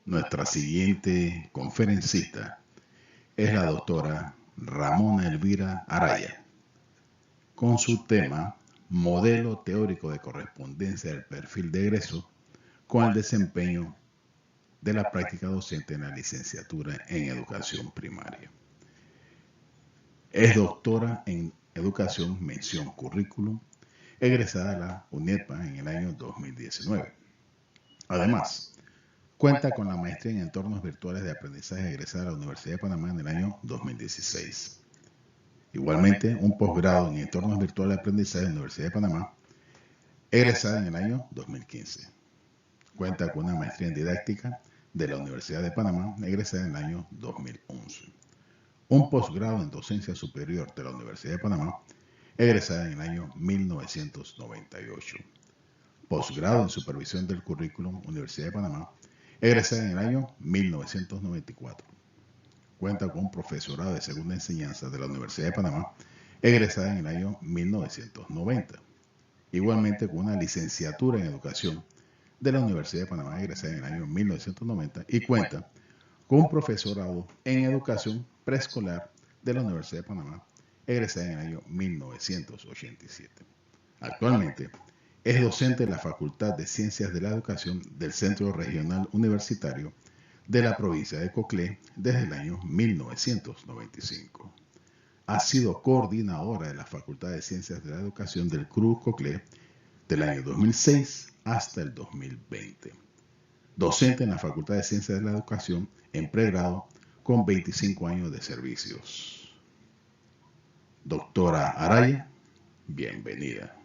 Nuestra siguiente conferencista es la doctora Ramona Elvira Araya, con su tema Modelo teórico de correspondencia del perfil de egreso con el desempeño de la práctica docente en la licenciatura en educación primaria. Es doctora en educación mención currículum, egresada de la UNEPA en el año 2019. Además, cuenta con la maestría en entornos virtuales de aprendizaje egresada de la Universidad de Panamá en el año 2016. Igualmente, un posgrado en entornos virtuales de aprendizaje de la Universidad de Panamá, egresada en el año 2015. Cuenta con una maestría en didáctica de la Universidad de Panamá, egresada en el año 2011. Un posgrado en docencia superior de la Universidad de Panamá, egresada en el año 1998. Posgrado en supervisión del currículum, Universidad de Panamá, egresada en el año 1994. Cuenta con un profesorado de segunda enseñanza de la Universidad de Panamá, egresada en el año 1990. Igualmente con una licenciatura en educación de la Universidad de Panamá, egresada en el año 1990, y cuenta con un profesorado en educación preescolar de la Universidad de Panamá, egresada en el año 1987. Actualmente es docente de la Facultad de Ciencias de la Educación del Centro Regional Universitario de la provincia de Coclé desde el año 1995. Ha sido coordinadora de la Facultad de Ciencias de la Educación del CRU Coclé del año 2006 hasta el 2020. Docente en la Facultad de Ciencias de la Educación en pregrado con 25 años de servicios. Doctora Araya, bienvenida.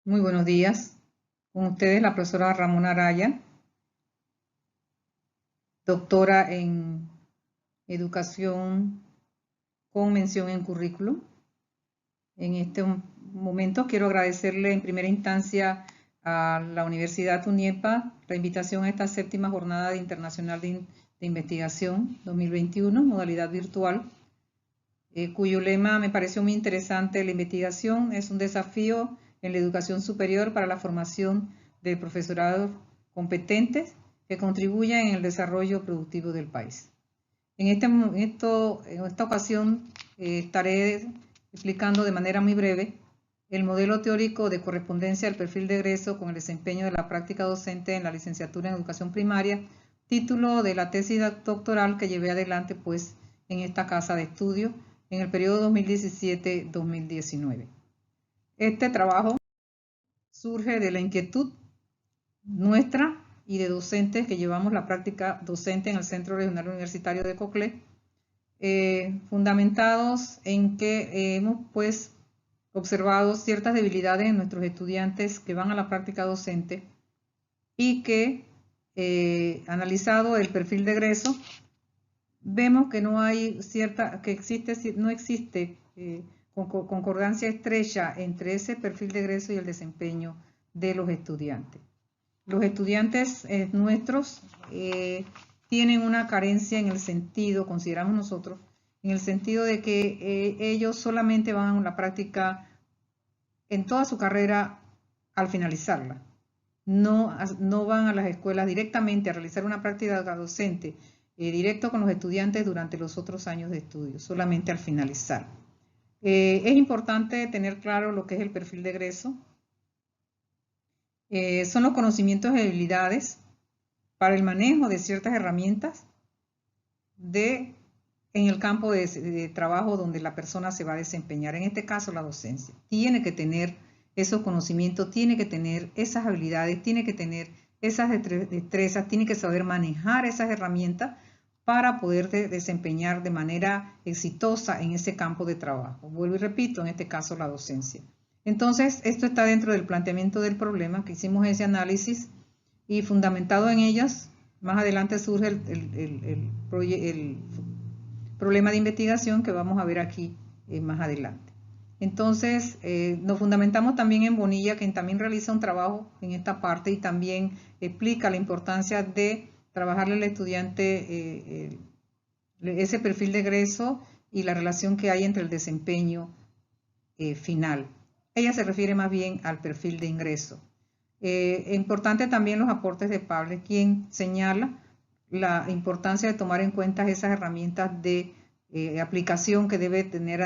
Muy buenos días. Con ustedes la profesora Ramona Araya, doctora en educación con mención en currículum. En este momento quiero agradecerle en primera instancia a la Universidad UNIEPA la invitación a esta 7ª Jornada Internacional de Investigación 2021, modalidad virtual, cuyo lema me pareció muy interesante. La investigación es un desafío en la educación superior para la formación de profesorado competentes que contribuyan en el desarrollo productivo del país. En esta ocasión estaré explicando de manera muy breve el modelo teórico de correspondencia del perfil de egreso con el desempeño de la práctica docente en la licenciatura en educación primaria, título de la tesis doctoral que llevé adelante pues en esta casa de estudio en el periodo 2017-2019. Este trabajo surge de la inquietud nuestra y de docentes que llevamos la práctica docente en el Centro Regional Universitario de Coclé, fundamentados en que hemos pues observado ciertas debilidades en nuestros estudiantes que van a la práctica docente y que, analizado el perfil de egreso, vemos que no existe concordancia estrecha entre ese perfil de egreso y el desempeño de los estudiantes. Los estudiantes nuestros tienen una carencia en el sentido, consideramos nosotros, en el sentido de que ellos solamente van a la práctica en toda su carrera al finalizarla. No van a las escuelas directamente a realizar una práctica docente directo con los estudiantes durante los otros años de estudio, solamente al finalizar. Es importante tener claro lo que es el perfil de egreso. Son los conocimientos y habilidades para el manejo de ciertas herramientas en el campo de trabajo donde la persona se va a desempeñar, en este caso la docencia. Tiene que tener esos conocimientos, tiene que tener esas habilidades, tiene que tener esas destrezas, tiene que saber manejar esas herramientas para poder desempeñar de manera exitosa en ese campo de trabajo. Vuelvo y repito, en este caso la docencia. Entonces, esto está dentro del planteamiento del problema, que hicimos ese análisis y fundamentado en ellas, más adelante surge el problema de investigación que vamos a ver aquí más adelante. Entonces, nos fundamentamos también en Bonilla, quien también realiza un trabajo en esta parte y también explica la importancia de trabajarle al estudiante ese perfil de egreso y la relación que hay entre el desempeño final. Ella se refiere más bien al perfil de ingreso. Importante también los aportes de Pablo, quien señala la importancia de tomar en cuenta esas herramientas de aplicación que debe tener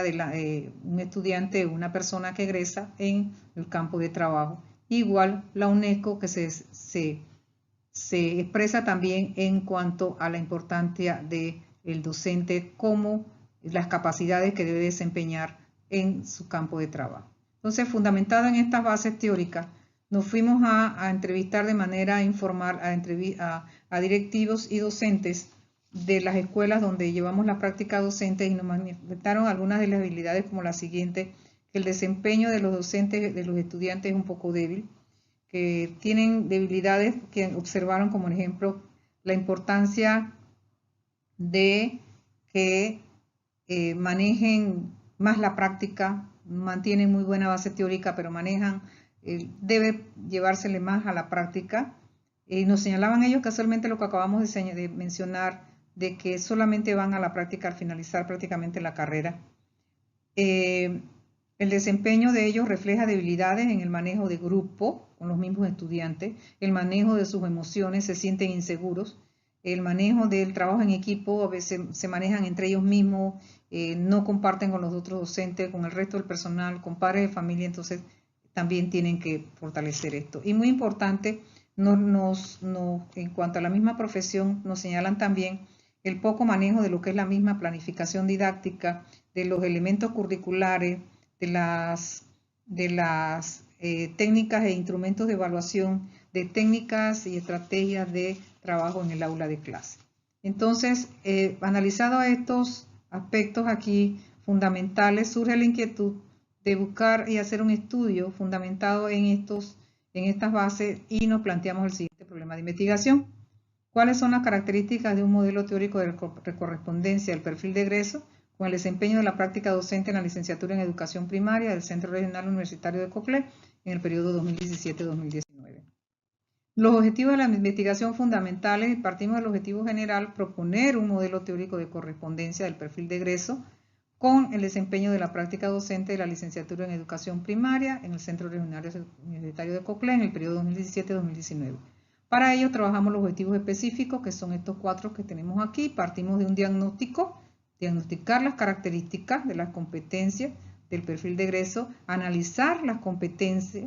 un estudiante o una persona que egresa en el campo de trabajo. Igual la UNESCO, que se expresa también en cuanto a la importancia del docente como las capacidades que debe desempeñar en su campo de trabajo. Entonces, fundamentado en estas bases teóricas, nos fuimos a entrevistar de manera informal a directivos y docentes de las escuelas donde llevamos la práctica docente y nos manifestaron algunas de las habilidades como la siguiente: que el desempeño de los docentes, de los estudiantes, es un poco débil, que tienen debilidades que observaron, como ejemplo la importancia de que manejen más la práctica, mantienen muy buena base teórica, pero debe llevársele más a la práctica. Nos señalaban ellos casualmente lo que acabamos de mencionar, de que solamente van a la práctica al finalizar prácticamente la carrera. El desempeño de ellos refleja debilidades en el manejo de grupo con los mismos estudiantes, el manejo de sus emociones, se sienten inseguros, el manejo del trabajo en equipo, a veces se manejan entre ellos mismos, no comparten con los otros docentes, con el resto del personal, con padres de familia, entonces también tienen que fortalecer esto. Y muy importante, en cuanto a la misma profesión, nos señalan también el poco manejo de lo que es la misma planificación didáctica, de los elementos curriculares, de las técnicas e instrumentos de evaluación, de técnicas y estrategias de trabajo en el aula de clase. Entonces, analizado estos aspectos aquí fundamentales, surge la inquietud de buscar y hacer un estudio fundamentado en estas bases, y nos planteamos el siguiente problema de investigación. ¿Cuáles son las características de un modelo teórico de correspondencia del perfil de egreso con el desempeño de la práctica docente en la licenciatura en educación primaria del Centro Regional Universitario de Coclé en el periodo 2017-2019? Los objetivos de la investigación fundamentales: partimos del objetivo general, proponer un modelo teórico de correspondencia del perfil de egreso con el desempeño de la práctica docente de la licenciatura en educación primaria en el Centro Regional Universitario de Coclé en el periodo 2017-2019. Para ello trabajamos los objetivos específicos, que son estos 4 que tenemos aquí. Partimos de un diagnóstico, diagnosticar las características de las competencias del perfil de egreso, analizar las competencias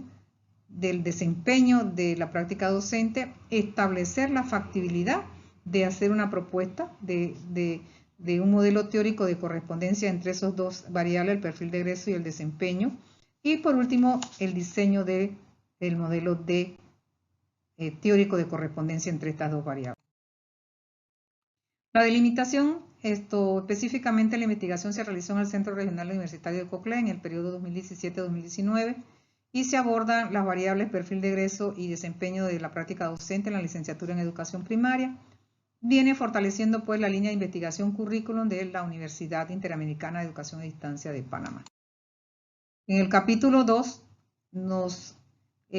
del desempeño de la práctica docente, establecer la factibilidad de hacer una propuesta de un modelo teórico de correspondencia entre esos 2 variables, el perfil de egreso y el desempeño, y por último el diseño del modelo teórico de correspondencia entre estas 2 variables. La delimitación, específicamente la investigación se realizó en el Centro Regional Universitario de Coclé en el periodo 2017-2019 y se abordan las variables perfil de egreso y desempeño de la práctica docente en la licenciatura en educación primaria. Viene fortaleciendo pues la línea de investigación currículum de la Universidad Interamericana de Educación a Distancia de Panamá. En el capítulo 2 nos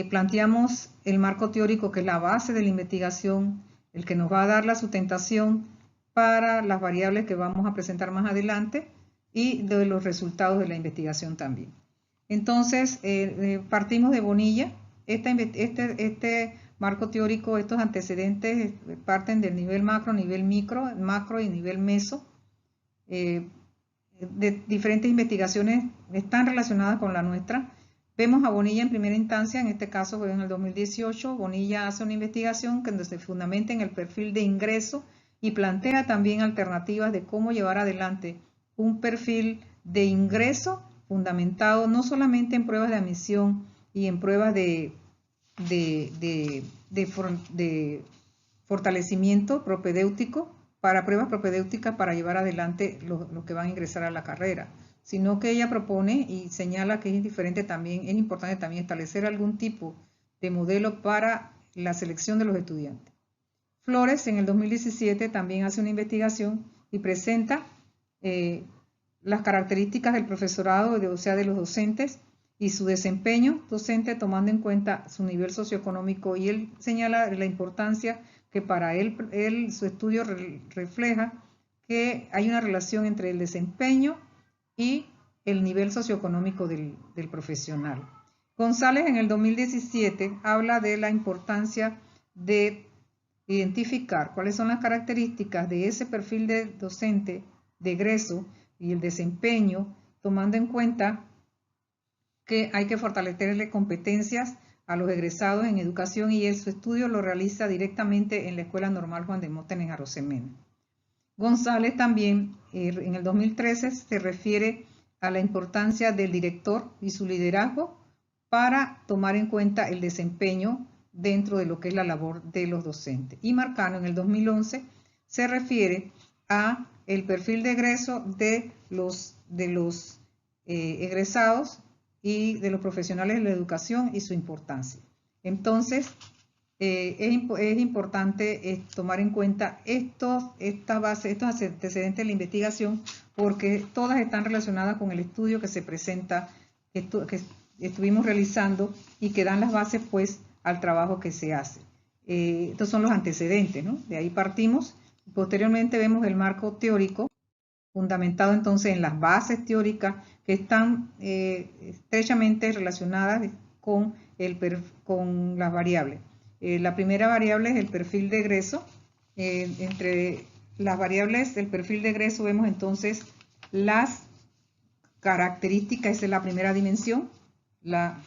planteamos el marco teórico, que es la base de la investigación, el que nos va a dar la sustentación para las variables que vamos a presentar más adelante y de los resultados de la investigación también. Entonces, partimos de Bonilla. Este marco teórico, estos antecedentes parten del nivel macro, nivel micro, macro y nivel meso. De diferentes investigaciones están relacionadas con la nuestra. Vemos a Bonilla en primera instancia, en este caso fue en el 2018. Bonilla hace una investigación que se fundamenta en el perfil de ingreso y plantea también alternativas de cómo llevar adelante un perfil de ingreso fundamentado no solamente en pruebas de admisión y en pruebas de fortalecimiento propedéutico, para pruebas propedéuticas para llevar adelante los que van a ingresar a la carrera, sino que ella propone y señala que es importante también establecer algún tipo de modelo para la selección de los estudiantes. Flores en el 2017 también hace una investigación y presenta las características del profesorado, o sea, de los docentes, y su desempeño docente tomando en cuenta su nivel socioeconómico, y él señala la importancia que para él su estudio refleja que hay una relación entre el desempeño y el nivel socioeconómico del profesional. González en el 2017 habla de la importancia de identificar cuáles son las características de ese perfil de docente de egreso y el desempeño, tomando en cuenta que hay que fortalecerle competencias a los egresados en educación, y su estudio lo realiza directamente en la Escuela Normal Juan Demóstenes Arosemena. González también en el 2013 se refiere a la importancia del director y su liderazgo para tomar en cuenta el desempeño dentro de lo que es la labor de los docentes. Y Marcano en el 2011 se refiere a el perfil de egreso de los egresados y de los profesionales de la educación y su importancia. Entonces, es importante tomar en cuenta estos antecedentes de la investigación, porque todas están relacionadas con el estudio que se presenta, que estuvimos realizando, y que dan las bases pues al trabajo que se hace. Estos son los antecedentes, ¿no? De ahí partimos. Posteriormente vemos el marco teórico, fundamentado entonces en las bases teóricas que están estrechamente relacionadas con las variables. La primera variable es el perfil de egreso. Entre las variables del perfil de egreso vemos entonces las características, esa es la primera dimensión, la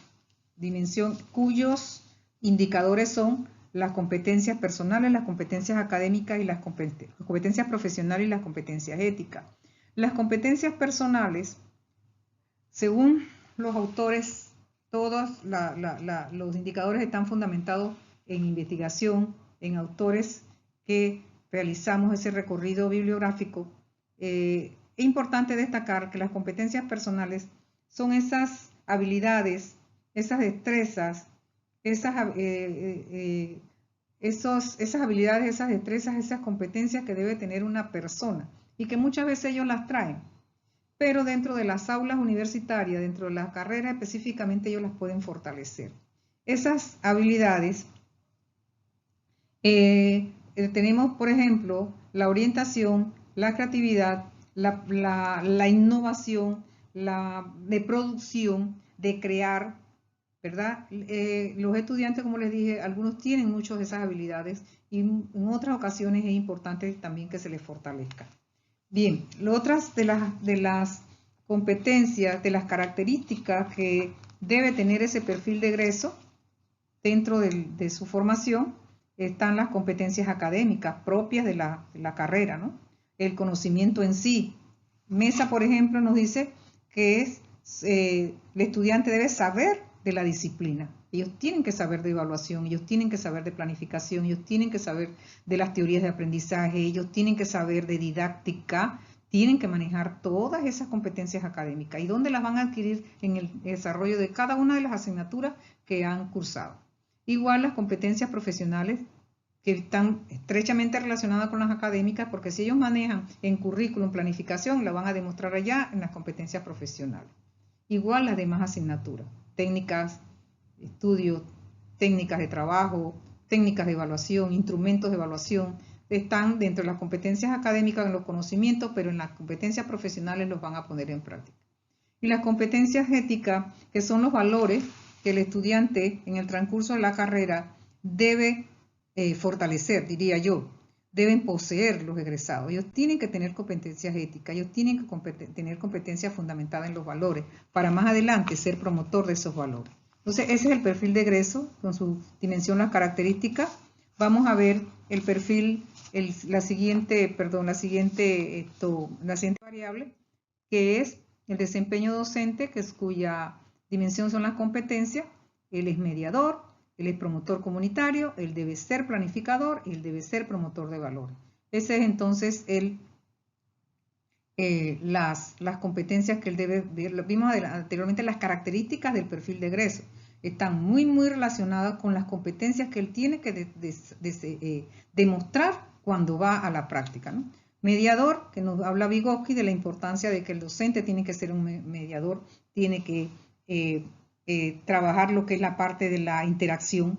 dimensión cuyos indicadores son las competencias personales, las competencias académicas y las competencias profesionales y las competencias éticas. Las competencias personales, según los autores, todos los indicadores están fundamentados en investigación, en autores que realizamos ese recorrido bibliográfico. Es importante destacar que las competencias personales son esas habilidades, esas destrezas, esas habilidades, esas destrezas, esas competencias que debe tener una persona y que muchas veces ellos las traen, pero dentro de las aulas universitarias, dentro de la carrera específicamente, ellos las pueden fortalecer. Esas habilidades, tenemos, por ejemplo, la orientación, la creatividad, la innovación, de producción, de crear, ¿verdad? Los estudiantes, como les dije, algunos tienen muchas de esas habilidades, y en otras ocasiones es importante también que se les fortalezca. Bien, otras de las competencias, de las características que debe tener ese perfil de egreso dentro de su formación, están las competencias académicas propias de la carrera, ¿no? El conocimiento en sí. Mesa, por ejemplo, nos dice que el estudiante debe saber de la disciplina. Ellos tienen que saber de evaluación, ellos tienen que saber de planificación, ellos tienen que saber de las teorías de aprendizaje, ellos tienen que saber de didáctica, tienen que manejar todas esas competencias académicas. ¿Y dónde las van a adquirir? En el desarrollo de cada una de las asignaturas que han cursado. Igual las competencias profesionales, que están estrechamente relacionadas con las académicas, porque si ellos manejan en currículum, planificación, la van a demostrar allá en las competencias profesionales. Igual las demás asignaturas, técnicas, estudios, técnicas de trabajo, técnicas de evaluación, instrumentos de evaluación, están dentro de las competencias académicas en los conocimientos, pero en las competencias profesionales los van a poner en práctica. Y las competencias éticas, que son los valores que el estudiante en el transcurso de la carrera debe fortalecer, diría yo, deben poseer los egresados. Ellos tienen que tener competencias éticas, ellos tienen que tener competencias fundamentadas en los valores, para más adelante ser promotor de esos valores. Entonces, ese es el perfil de egreso, con su dimensión, las características. Vamos a ver el perfil, la siguiente variable, que es el desempeño docente, cuya dimensión son las competencias. Él es mediador, él es promotor comunitario, él debe ser planificador y él debe ser promotor de valores. Ese es entonces las competencias que él debe ver. Vimos anteriormente las características del perfil de egreso. Están muy relacionadas con las competencias que él tiene que demostrar cuando va a la práctica, ¿no? Mediador, que nos habla Vygotsky de la importancia de que el docente tiene que ser un mediador, tiene que trabajar lo que es la parte de la interacción,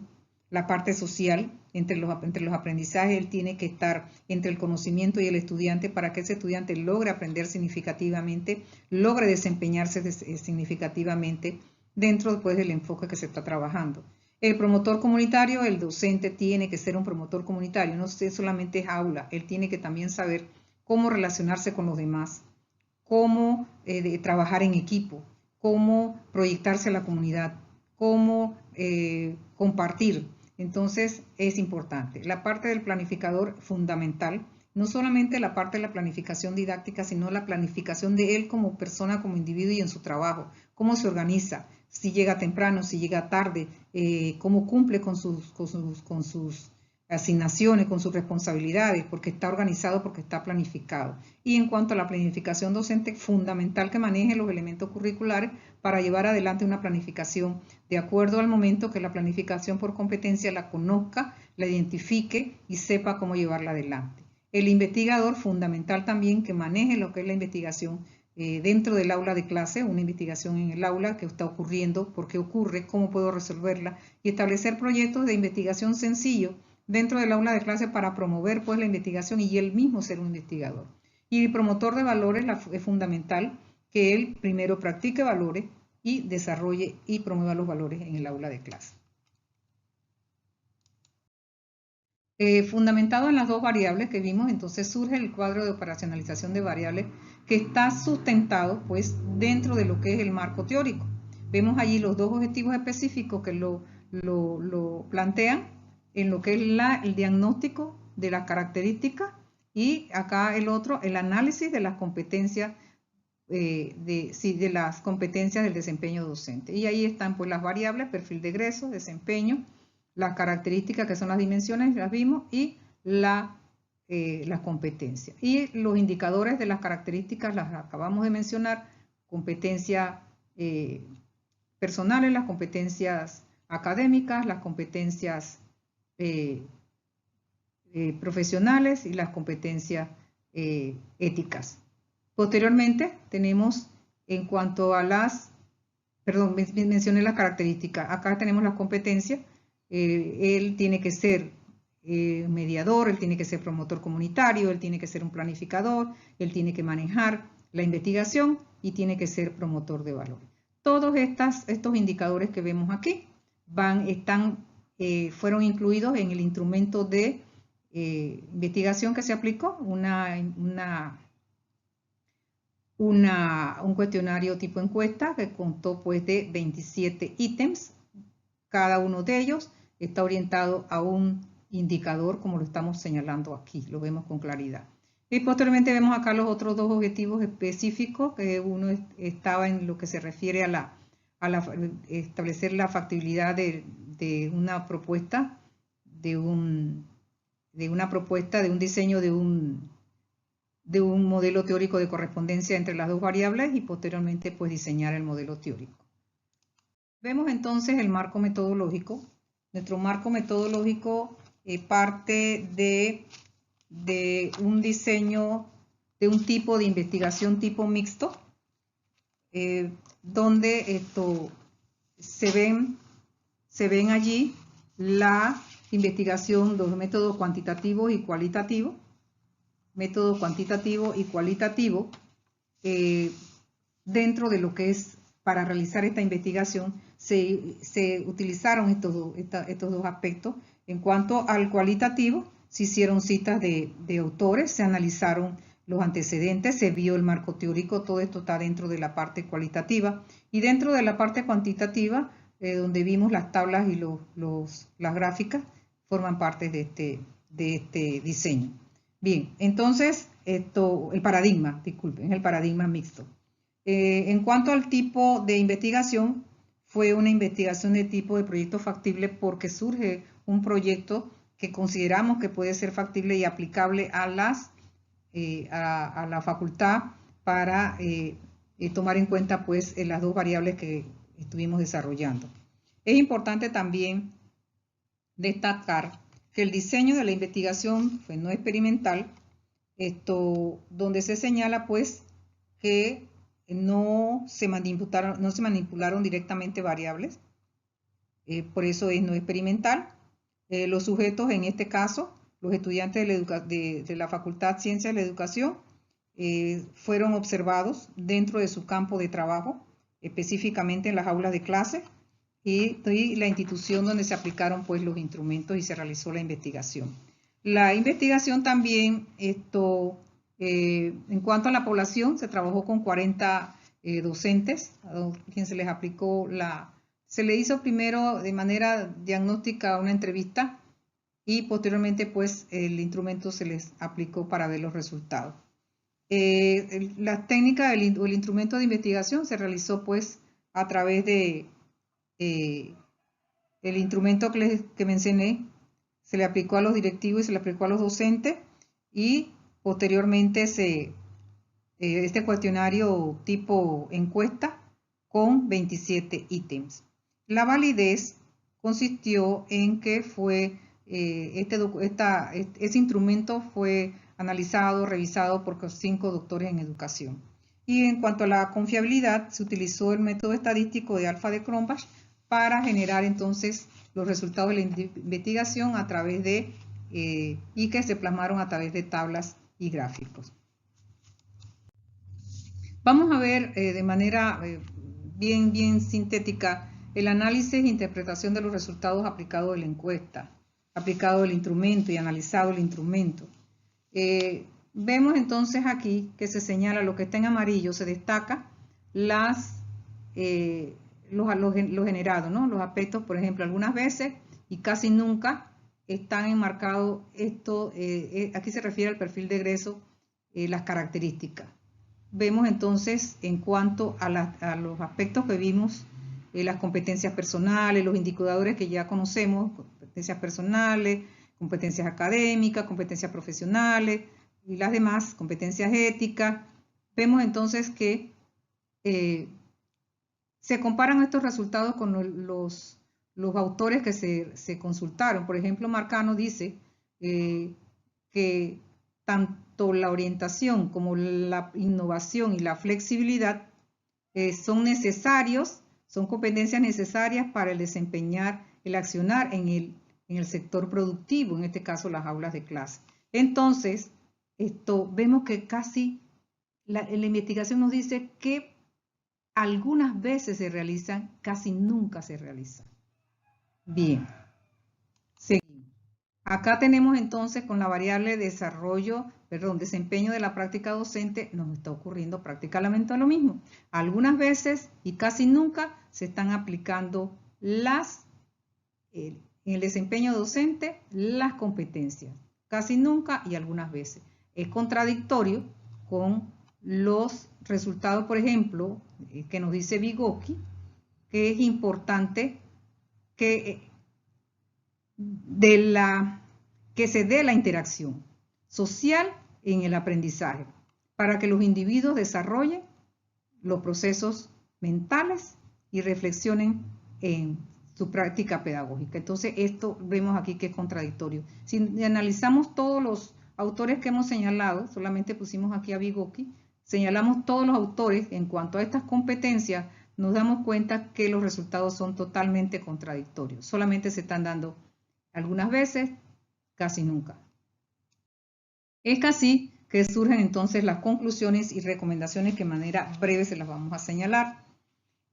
la parte social entre los aprendizajes. Él tiene que estar entre el conocimiento y el estudiante para que ese estudiante logre aprender significativamente, logre desempeñarse significativamente dentro, pues, del enfoque que se está trabajando. El promotor comunitario, el docente tiene que ser un promotor comunitario, no solamente es aula, él tiene que también saber cómo relacionarse con los demás, cómo trabajar en equipo, cómo proyectarse a la comunidad, cómo compartir. Entonces es importante. La parte del planificador fundamental, no solamente la parte de la planificación didáctica, sino la planificación de él como persona, como individuo y en su trabajo, cómo se organiza, si llega temprano, si llega tarde, cómo cumple con sus asignaciones, con sus responsabilidades, porque está organizado, porque está planificado. Y en cuanto a la planificación docente, fundamental que maneje los elementos curriculares para llevar adelante una planificación de acuerdo al momento, que la planificación por competencia la conozca, la identifique y sepa cómo llevarla adelante. El investigador, fundamental también que maneje lo que es la investigación dentro del aula de clase, una investigación en el aula, qué está ocurriendo, por qué ocurre, cómo puedo resolverla, y establecer proyectos de investigación sencillos dentro del aula de clase para promover pues la investigación y él mismo ser un investigador. Y el promotor de valores es fundamental que él primero practique valores y desarrolle y promueva los valores en el aula de clase. Fundamentado en las dos variables que vimos, entonces surge el cuadro de operacionalización de variables que está sustentado pues dentro de lo que es el marco teórico. Vemos allí los dos objetivos específicos que lo plantean en lo que es el diagnóstico de las características y acá el otro, el análisis de las competencias de las competencias del desempeño docente. Y ahí están pues las variables, perfil de egreso, desempeño, las características que son las dimensiones, las vimos, y las competencias. Y los indicadores de las características las acabamos de mencionar, competencias personales, las competencias académicas, las competencias profesionales y las competencias éticas. Posteriormente tenemos en cuanto a mencioné las características, acá tenemos las competencias. Él tiene que ser mediador, él tiene que ser promotor comunitario, él tiene que ser un planificador, él tiene que manejar la investigación y tiene que ser promotor de valores. Todos estos indicadores que vemos aquí fueron incluidos en el instrumento de investigación que se aplicó, un cuestionario tipo encuesta que contó pues de 27 ítems. Cada uno de ellos está orientado a un indicador, como lo estamos señalando aquí, lo vemos con claridad. Y posteriormente vemos acá los otros dos objetivos específicos, que uno estaba en lo que se refiere a establecer la factibilidad de una propuesta, de un diseño de un modelo teórico de correspondencia entre las dos variables y posteriormente pues diseñar el modelo teórico. Vemos entonces el marco metodológico. Nuestro marco metodológico parte de un diseño de un tipo de investigación tipo mixto, donde se ven allí la investigación de los métodos cuantitativos y cualitativos. Método cuantitativo y cualitativo, dentro de lo que es para realizar esta investigación, se utilizaron estos dos aspectos. En cuanto al cualitativo, se hicieron citas de autores, se analizaron los antecedentes, se vio el marco teórico, todo esto está dentro de la parte cualitativa. Y dentro de la parte cuantitativa, donde vimos las tablas y las gráficas, forman parte de este diseño. Bien, entonces, el paradigma mixto. En cuanto al tipo de investigación, fue una investigación de tipo de proyecto factible porque surge un proyecto que consideramos que puede ser factible y aplicable a la facultad para tomar en cuenta pues las dos variables que estuvimos desarrollando. Es importante también destacar que el diseño de la investigación fue no experimental, donde se señala pues que no se manipularon directamente variables, por eso es no experimental. Los sujetos en este caso, los estudiantes de la Facultad de Ciencias de la Educación, fueron observados dentro de su campo de trabajo, específicamente en las aulas de clase, y la institución donde se aplicaron pues los instrumentos y se realizó la investigación. La investigación también, en cuanto a la población, se trabajó con 40 docentes, a quien se les aplicó se le hizo primero de manera diagnóstica una entrevista y posteriormente pues el instrumento se les aplicó para ver los resultados. La técnica o el instrumento de investigación se realizó pues a través de el instrumento que mencioné, se le aplicó a los directivos y se le aplicó a los docentes y posteriormente este cuestionario tipo encuesta con 27 ítems. La validez consistió en que ese instrumento fue analizado, revisado por 5 doctores en educación. Y en cuanto a la confiabilidad, se utilizó el método estadístico de alfa de Cronbach para generar entonces los resultados de la investigación a través y que se plasmaron a través de tablas y gráficos. Vamos a ver de manera bien sintética el análisis e interpretación de los resultados aplicados de la encuesta, aplicado el instrumento y analizado el instrumento. Vemos entonces aquí que se señala lo que está en amarillo, se destaca lo generado, ¿no? Los aspectos, por ejemplo, algunas veces y casi nunca están enmarcados aquí se refiere al perfil de egreso, las características. Vemos entonces en cuanto a los aspectos que vimos, las competencias personales, los indicadores que ya conocemos, competencias personales, competencias académicas, competencias profesionales y las demás, competencias éticas. Vemos entonces que se comparan estos resultados con los autores que se consultaron. Por ejemplo, Marcano dice que tanto la orientación como la innovación y la flexibilidad son competencias necesarias para el desempeñar, el accionar en el sector productivo, en este caso las aulas de clase. Entonces, vemos que casi la investigación nos dice que algunas veces se realizan, casi nunca se realizan. Bien, seguimos. Acá tenemos entonces con la variable desempeño de la práctica docente, nos está ocurriendo prácticamente lo mismo. Algunas veces y casi nunca se están aplicando en el desempeño docente las competencias. Casi nunca y algunas veces. Es contradictorio con los resultados, por ejemplo, que nos dice Vygotsky, que es importante que se dé la interacción social en el aprendizaje para que los individuos desarrollen los procesos mentales y reflexionen en su práctica pedagógica. Entonces, esto vemos aquí que es contradictorio. Si analizamos todos los autores que hemos señalado, solamente pusimos aquí a Vygotsky, señalamos todos los autores en cuanto a estas competencias, nos damos cuenta que los resultados son totalmente contradictorios. Solamente se están dando algunas veces, casi nunca. Es así que surgen entonces las conclusiones y recomendaciones que de manera breve se las vamos a señalar.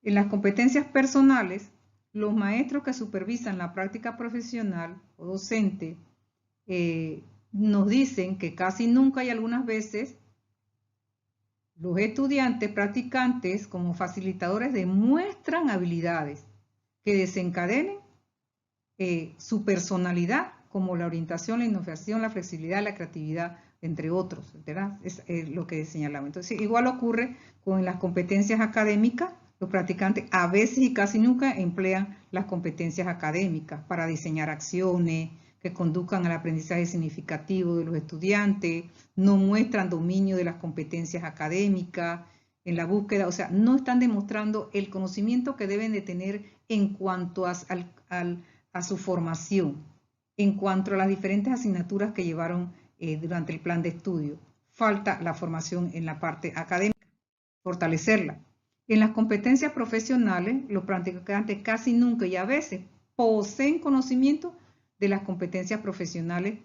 En las competencias personales, los maestros que supervisan la práctica profesional o docente nos dicen que casi nunca y algunas veces los estudiantes practicantes como facilitadores demuestran habilidades que desencadenen su personalidad, como la orientación, la innovación, la flexibilidad, la creatividad, entre otros, ¿verdad? Es lo que señalaba. Entonces, igual ocurre con las competencias académicas. Los practicantes a veces y casi nunca emplean las competencias académicas para diseñar acciones que conduzcan al aprendizaje significativo de los estudiantes, no muestran dominio de las competencias académicas en la búsqueda, o sea, no están demostrando el conocimiento que deben de tener en cuanto a su formación, en cuanto a las diferentes asignaturas que llevaron durante el plan de estudio. Falta la formación en la parte académica, fortalecerla. En las competencias profesionales, los practicantes casi nunca y a veces poseen conocimiento de las competencias profesionales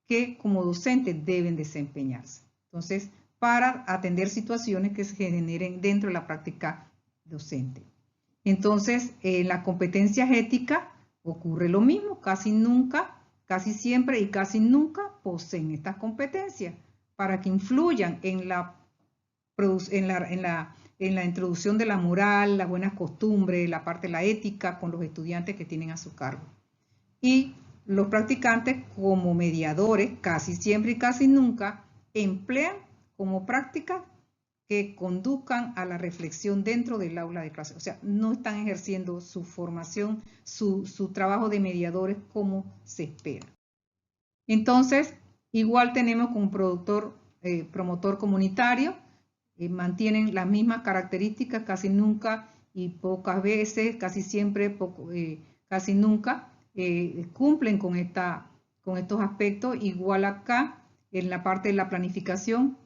que como docentes deben desempeñarse. Entonces, para atender situaciones que se generen dentro de la práctica docente. Entonces, en las competencias éticas ocurre lo mismo, casi nunca, casi siempre y casi nunca poseen estas competencias para que influyan en la introducción de la moral, las buenas costumbres, la parte de la ética con los estudiantes que tienen a su cargo. Y los practicantes como mediadores, casi siempre y casi nunca, emplean como práctica que conduzcan a la reflexión dentro del aula de clase. O sea, no están ejerciendo su formación, su trabajo de mediadores como se espera. Entonces, igual tenemos como promotor comunitario, mantienen las mismas características casi nunca y pocas veces, casi siempre, casi nunca, cumplen con estos aspectos. Igual acá, en la parte de la planificación,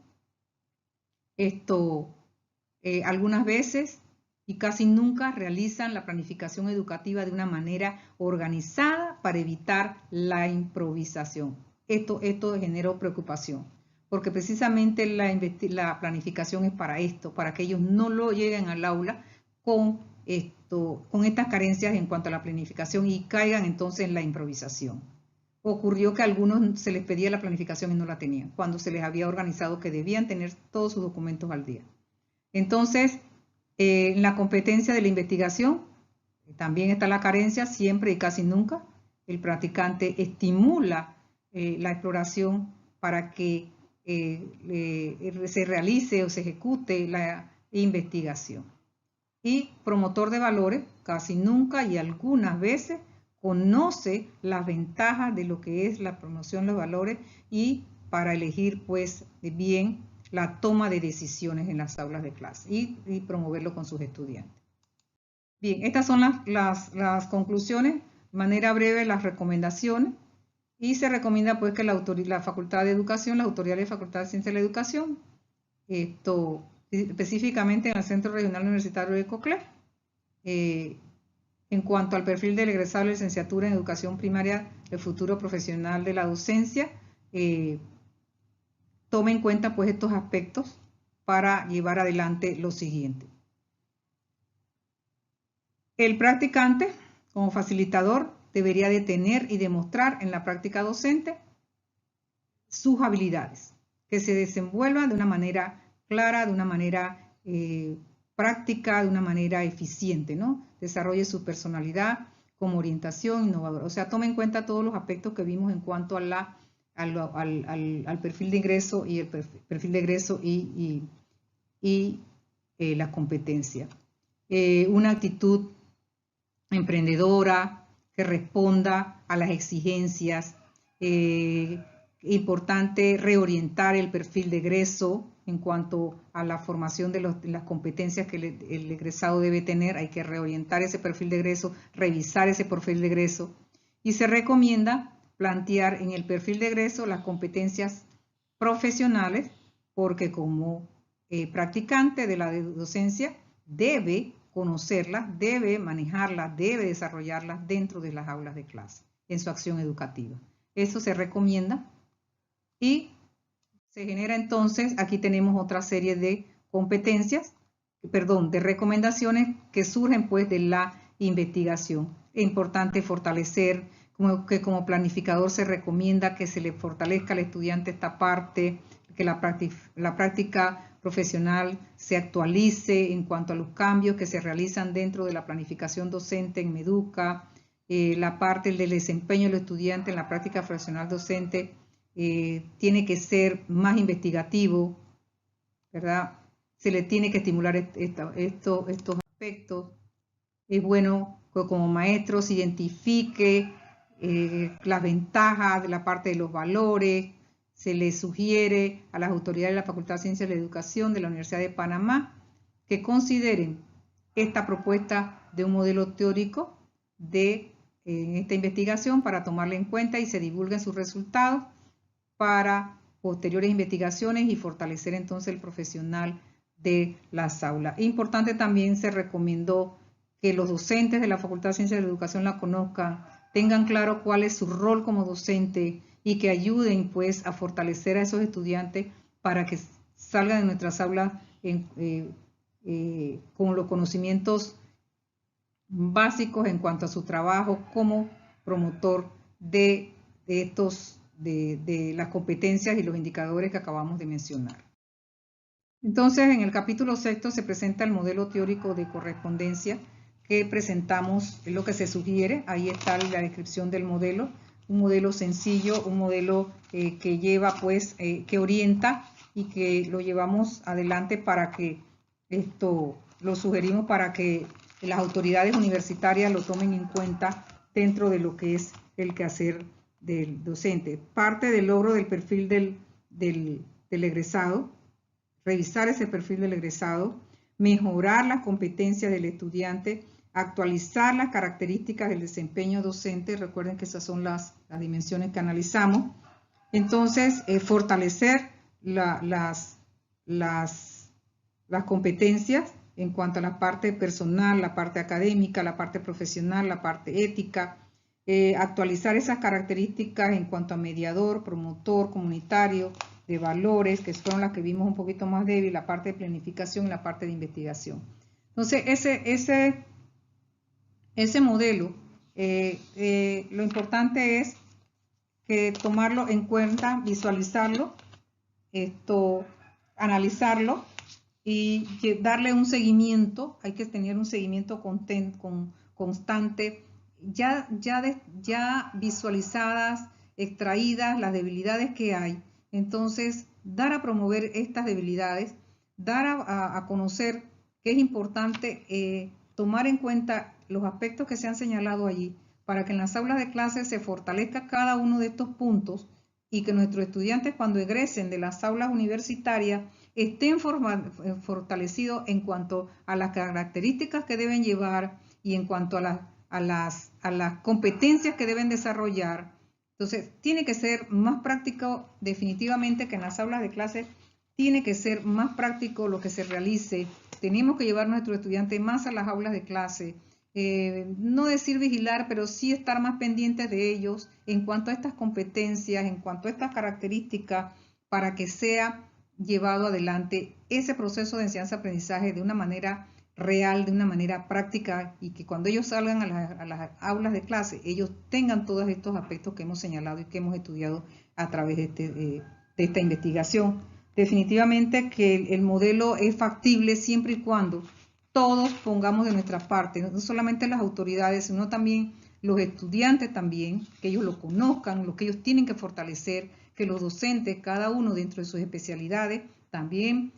algunas veces y casi nunca realizan la planificación educativa de una manera organizada para evitar la improvisación. Esto generó preocupación, porque precisamente la planificación es para esto, para que ellos no lo lleguen al aula con estas carencias en cuanto a la planificación y caigan entonces en la improvisación. Ocurrió que a algunos se les pedía la planificación y no la tenían, cuando se les había organizado que debían tener todos sus documentos al día. Entonces, en la competencia de la investigación, también está la carencia, siempre y casi nunca. El practicante estimula la exploración para que se realice o se ejecute la investigación. Y promotor de valores, casi nunca y algunas veces conoce las ventajas de lo que es la promoción de los valores y para elegir pues bien la toma de decisiones en las aulas de clase y promoverlo con sus estudiantes. Bien, estas son las conclusiones, de manera breve las recomendaciones, y se recomienda pues que la Facultad de Educación, las autoridades de la Facultad de Ciencias de la Educación, específicamente en el Centro Regional Universitario de Coclé, en cuanto al perfil del egresado de licenciatura en Educación Primaria, el futuro profesional de la docencia, tome en cuenta pues estos aspectos para llevar adelante lo siguiente. El practicante, como facilitador, debería de tener y demostrar en la práctica docente sus habilidades, que se desenvuelvan de una manera clara, de una manera práctica, de una manera eficiente, ¿no? Desarrolle su personalidad como orientación innovadora. O sea, tome en cuenta todos los aspectos que vimos en cuanto a al perfil de ingreso y el perfil de egreso y la competencia. Una actitud emprendedora que responda a las exigencias. Importante reorientar el perfil de egreso en cuanto a la formación de las competencias que el egresado debe tener. Hay que reorientar ese perfil de egreso, revisar ese perfil de egreso. Y se recomienda plantear en el perfil de egreso las competencias profesionales, porque como practicante de la docencia debe conocerlas, debe manejarlas, debe desarrollarlas dentro de las aulas de clase, en su acción educativa. Eso se recomienda y se genera entonces, aquí tenemos otra serie de competencias, de recomendaciones que surgen pues de la investigación. Es importante fortalecer, como planificador se recomienda que se le fortalezca al estudiante esta parte, que la práctica profesional se actualice en cuanto a los cambios que se realizan dentro de la planificación docente en Meduca, la parte del desempeño del estudiante en la práctica profesional docente tiene que ser más investigativo, ¿verdad? Se le tiene que estimular estos aspectos. Es bueno que como maestro se identifique las ventajas de la parte de los valores. Se le sugiere a las autoridades de la Facultad de Ciencias de la Educación de la Universidad de Panamá que consideren esta propuesta de un modelo teórico de esta investigación para tomarla en cuenta y se divulguen sus resultados para posteriores investigaciones y fortalecer entonces el profesional de las aulas. Importante también se recomendó que los docentes de la Facultad de Ciencias de la Educación la conozcan, tengan claro cuál es su rol como docente y que ayuden pues a fortalecer a esos estudiantes para que salgan de nuestras aulas con los conocimientos básicos en cuanto a su trabajo como promotor de las competencias y los indicadores que acabamos de mencionar. Entonces, en el capítulo 6 se presenta el modelo teórico de correspondencia que presentamos, es lo que se sugiere. Ahí está la descripción del modelo, un modelo sencillo, un modelo que lleva, pues, que orienta y que lo llevamos adelante para que lo sugerimos para que las autoridades universitarias lo tomen en cuenta dentro de lo que es el quehacer del docente. Parte del logro del perfil del egresado, revisar ese perfil del egresado, mejorar las competencias del estudiante, actualizar las características del desempeño docente. Recuerden que esas son las dimensiones que analizamos. Entonces, fortalecer las competencias en cuanto a la parte personal, la parte académica, la parte profesional, la parte ética, actualizar esas características en cuanto a mediador, promotor, comunitario, de valores, que fueron las que vimos un poquito más débil, la parte de planificación y la parte de investigación. Entonces, ese modelo, lo importante es que tomarlo en cuenta, visualizarlo, analizarlo y darle un seguimiento. Hay que tener un seguimiento constante, ya visualizadas, extraídas las debilidades que hay. Entonces, dar a promover estas debilidades, dar a conocer que es importante tomar en cuenta los aspectos que se han señalado allí para que en las aulas de clase se fortalezca cada uno de estos puntos y que nuestros estudiantes cuando egresen de las aulas universitarias estén fortalecidos en cuanto a las características que deben llevar y en cuanto a las competencias que deben desarrollar. Entonces, tiene que ser más práctico definitivamente que en las aulas de clase, tiene que ser más práctico lo que se realice. Tenemos que llevar a nuestros estudiantes más a las aulas de clase. No decir vigilar, pero sí estar más pendientes de ellos en cuanto a estas competencias, en cuanto a estas características, para que sea llevado adelante ese proceso de enseñanza-aprendizaje de una manera real, de una manera práctica, y que cuando ellos salgan a las aulas de clase, ellos tengan todos estos aspectos que hemos señalado y que hemos estudiado a través de esta investigación. Definitivamente que el modelo es factible siempre y cuando todos pongamos de nuestra parte, no solamente las autoridades, sino también los estudiantes también, que ellos lo conozcan, lo que ellos tienen que fortalecer, que los docentes, cada uno dentro de sus especialidades, también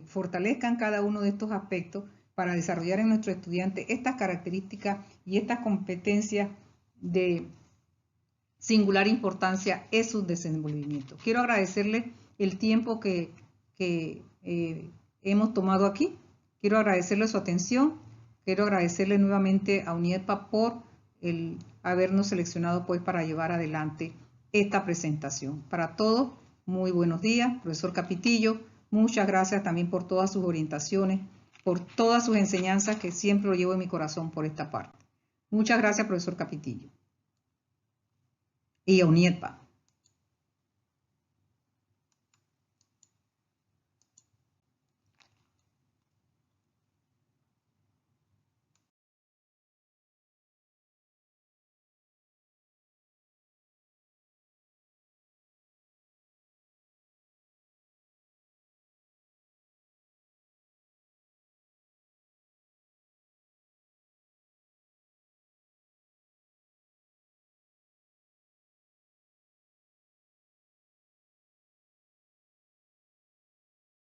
fortalezcan cada uno de estos aspectos para desarrollar en nuestros estudiantes estas características y estas competencias de singular importancia en su desenvolvimiento. Quiero agradecerle el tiempo que hemos tomado aquí. Quiero agradecerle su atención. Quiero agradecerle nuevamente a UNIEDPA por habernos seleccionado pues para llevar adelante esta presentación. Para todos, muy buenos días, profesor Capitillo. Muchas gracias también por todas sus orientaciones, por todas sus enseñanzas que siempre lo llevo en mi corazón por esta parte. Muchas gracias, profesor Capitillo. Y a UNIEDPA.